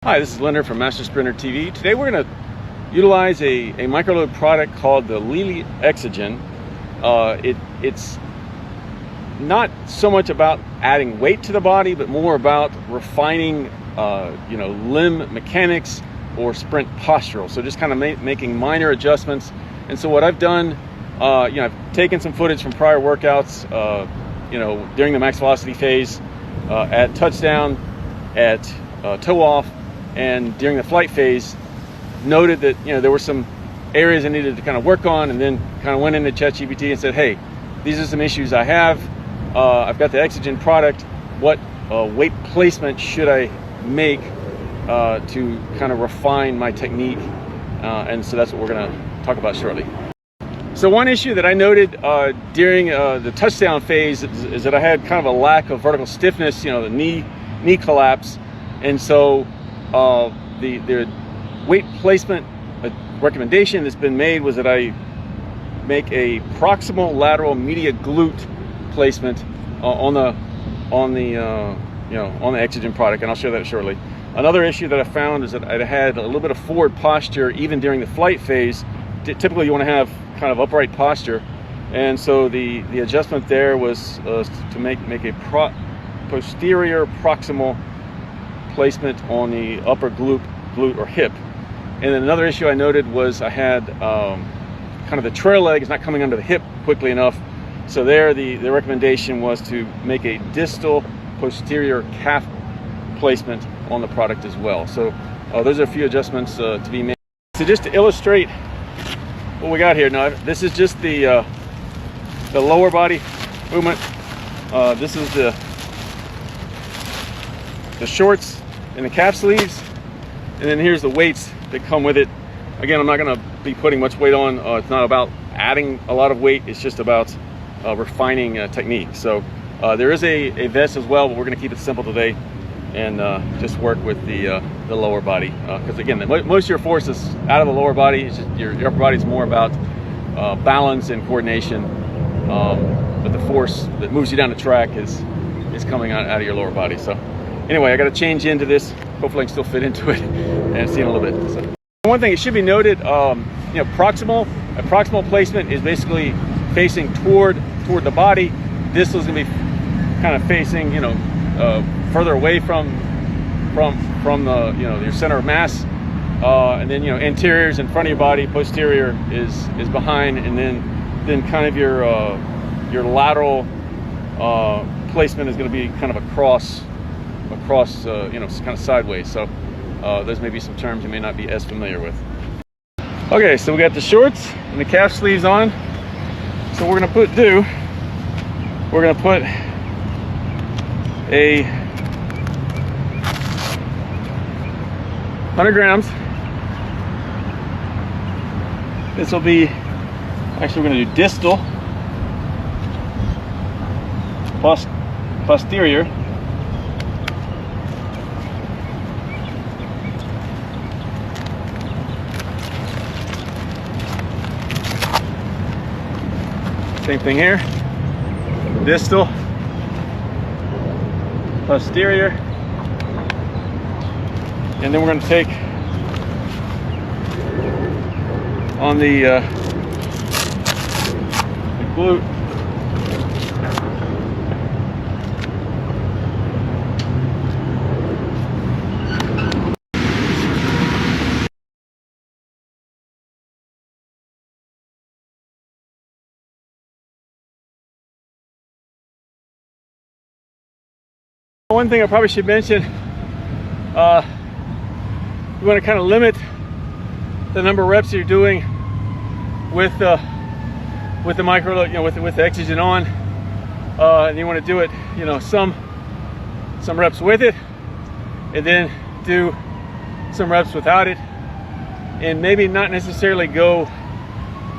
Hi, this is Leonard from Master Sprinter TV. Today we're going to utilize a microload product called the Lila Exogen. It's not so much about adding weight to the body, but more about refining limb mechanics or sprint postural. So just kind of making minor adjustments. And so what I've done, I've taken some footage from prior workouts, during the max velocity phase, at touchdown, at toe off, and during the flight phase, noted that there were some areas I needed to kind of work on, and then kind of went into ChatGPT and said, hey, these are some issues I have. I've got the Exogen product. What weight placement should I make to kind of refine my technique? And so that's what we're going to talk about shortly. So one issue that I noted during the touchdown phase is that I had kind of a lack of vertical stiffness, the knee collapse. And so the weight placement recommendation that's been made was that I make a proximal lateral medial glute placement on the Exogen product, and I'll show that shortly. Another issue that I found is that I had a little bit of forward posture even during the flight phase. Typically, you want to have kind of upright posture, and so the adjustment there was to make a posterior proximal placement on the upper glute or hip. And then another issue I noted was I had kind of the trail leg is not coming under the hip quickly enough. So there the recommendation was to make a distal posterior calf placement on the product as well. So those are a few adjustments to be made. So just to illustrate what we got here, now this is just the lower body movement. This is the shorts and the calf sleeves, and then here's the weights that come with it. Again, I'm not going to be putting much weight on. It's not about adding a lot of weight. It's just about refining technique. So there is a vest as well, but we're going to keep it simple today and just work with the lower body, because again, most of your force is out of the lower body. It's just your upper body is more about balance and coordination, but the force that moves you down the track is coming out of your lower body. So anyway, I got to change into this. Hopefully I can still fit into it and see in a little bit. So one thing, it should be noted, proximal placement is basically facing toward the body. This is going to be kind of facing, further away from the, your center of mass. And then, anterior is in front of your body, posterior is behind, and then kind of your lateral placement is going to be kind of across, kind of sideways. So those may be some terms you may not be as familiar with. Okay, so we got the shorts and the calf sleeves on. So we're going to put a 100 grams. This will be, actually we're going to do distal, posterior, same thing here, distal, posterior, and then we're going to take on the glute. One thing I probably should mention, you want to kind of limit the number of reps you're doing with the microload, with the Exogen on, and you want to do it, some reps with it, and then do some reps without it, and maybe not necessarily go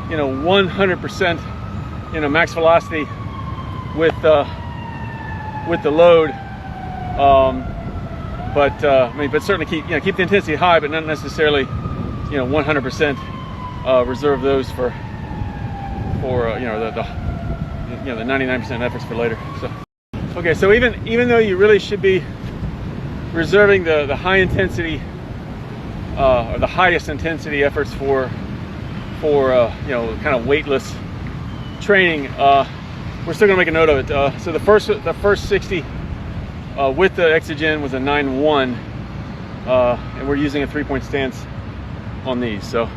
100% max velocity with the load. But certainly keep the intensity high, but not necessarily 100% reserve those for the 99% efforts for later. So okay, so even though you really should be reserving the high intensity or the highest intensity efforts for you know, kind of weightless training, we're still gonna make a note of it. So the first 60 with the Exogen was a 9.1, and we're using a 3-point stance on these. So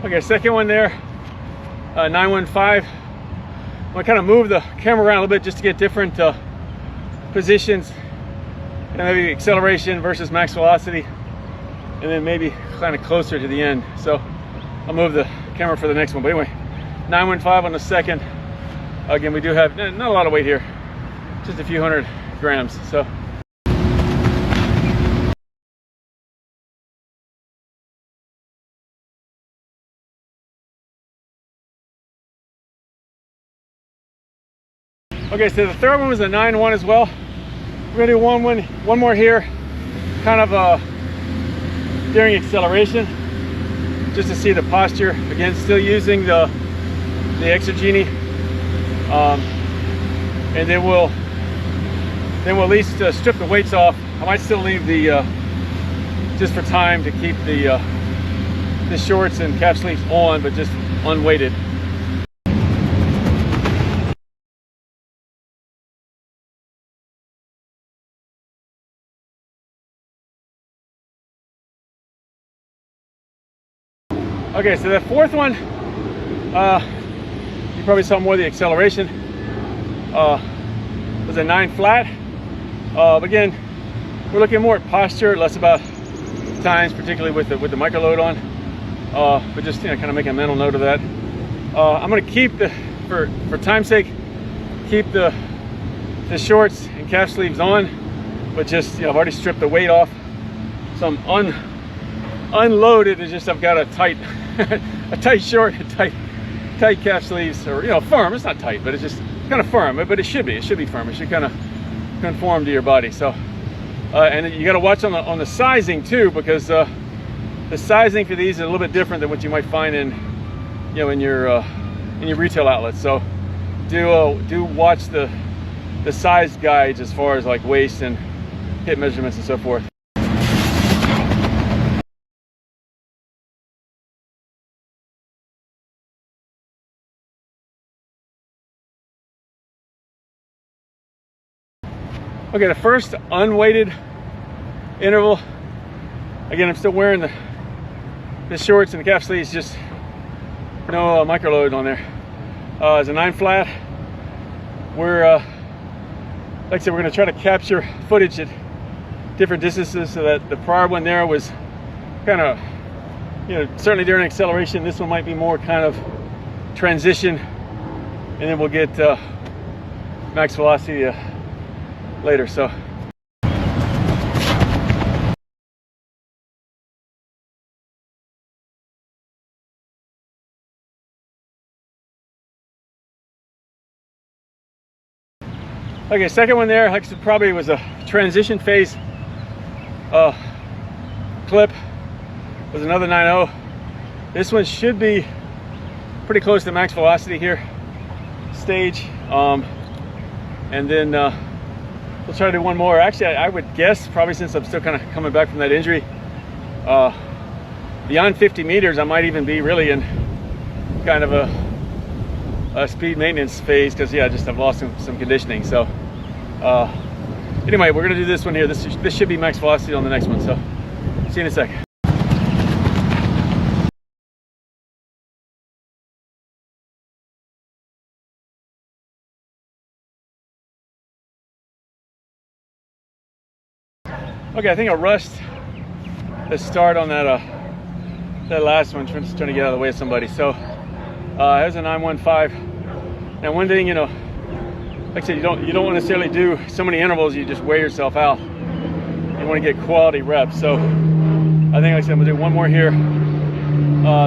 okay, second one there, 915. I'm gonna kind of move the camera around a little bit just to get different positions, and maybe acceleration versus max velocity, and then maybe kind of closer to the end. So I'll move the camera for the next one. But anyway, 915 on the second. Again, we do have not a lot of weight here, just a few hundred grams. So okay, so the third one was a 9.1 as well. We're gonna do one more here, kind of during acceleration, just to see the posture. Again, still using the Exogen, and then we'll at least strip the weights off. I might still leave the just for time to keep the shorts and cap sleeves on, but just unweighted. Okay, so the fourth one, you probably saw more of the acceleration, was a 9 flat. But again, we're looking more at posture, less about times, particularly with the microload on. But just, you know, kind of making a mental note of that. I'm going to keep for time's sake, keep the shorts and calf sleeves on, but just, you know, I've already stripped the weight off, so I'm unloaded. It's just I've got a tight a tight short, tight calf sleeves, or, you know, firm. It's not tight, but it's just kind of firm. But it should be firm. It should kind of conform to your body. So and you got to watch on the sizing too, because the sizing for these is a little bit different than what you might find in, you know, in your retail outlets. So do watch the size guides as far as like waist and hip measurements and so forth. Okay, the first unweighted interval, again, I'm still wearing the shorts and the calf sleeves, just no microload on there. It's a 9 flat. We're like I said, we're going to try to capture footage at different distances, so that the prior one there was kind of, you know, certainly during acceleration. This one might be more kind of transition, and then we'll get max velocity later. So okay, second one there, like I said, probably was a transition phase clip. Was another 9.0. This one should be pretty close to max velocity here stage, and then we'll try to do one more. Actually, I would guess, probably since I'm still kind of coming back from that injury, beyond 50 meters, I might even be really in kind of a speed maintenance phase, because yeah, I've lost some conditioning. So anyway, we're gonna do this one here. This should be max velocity on the next one. So see you in a sec. Okay, I think I rushed the start on that last one, just trying to get out of the way of somebody. So there's a 915. Now, one thing, you know, like I said, you don't want to necessarily do so many intervals. You just wear yourself out. You want to get quality reps. So I think, like I said, I'm gonna do one more here.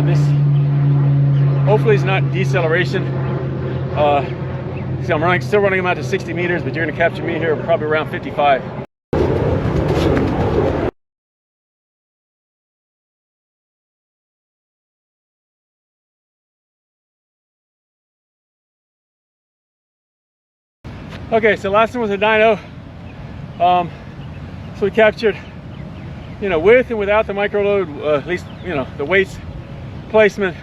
This hopefully is not deceleration. See, I'm still running them out to 60 meters, but you're gonna capture me here probably around 55. Okay, so last one was a dyno. So we captured, you know, with and without the microload, at least, you know, the weights placement,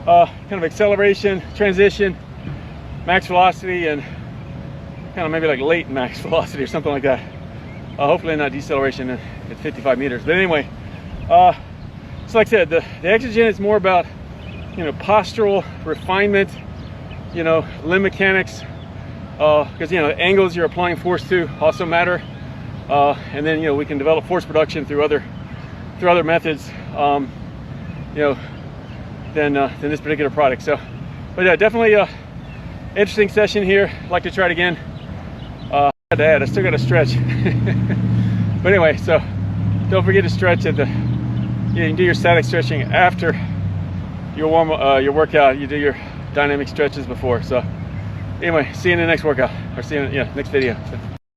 kind of acceleration, transition, max velocity, and kind of maybe like late max velocity or something like that. Hopefully not deceleration at 55 meters. But anyway, so like I said, the Exogen is more about, you know, postural refinement, you know, limb mechanics, because, you know, angles you're applying force to also matter, and then, you know, we can develop force production through other methods, you know, than this particular product. So, but yeah, definitely interesting session here. I'd like to try it again. I still got to stretch. But anyway, so don't forget to stretch at the, you can do your static stretching after your workout. You do your dynamic stretches before. So anyway, see you in the next workout, or see you in, yeah, next video. So.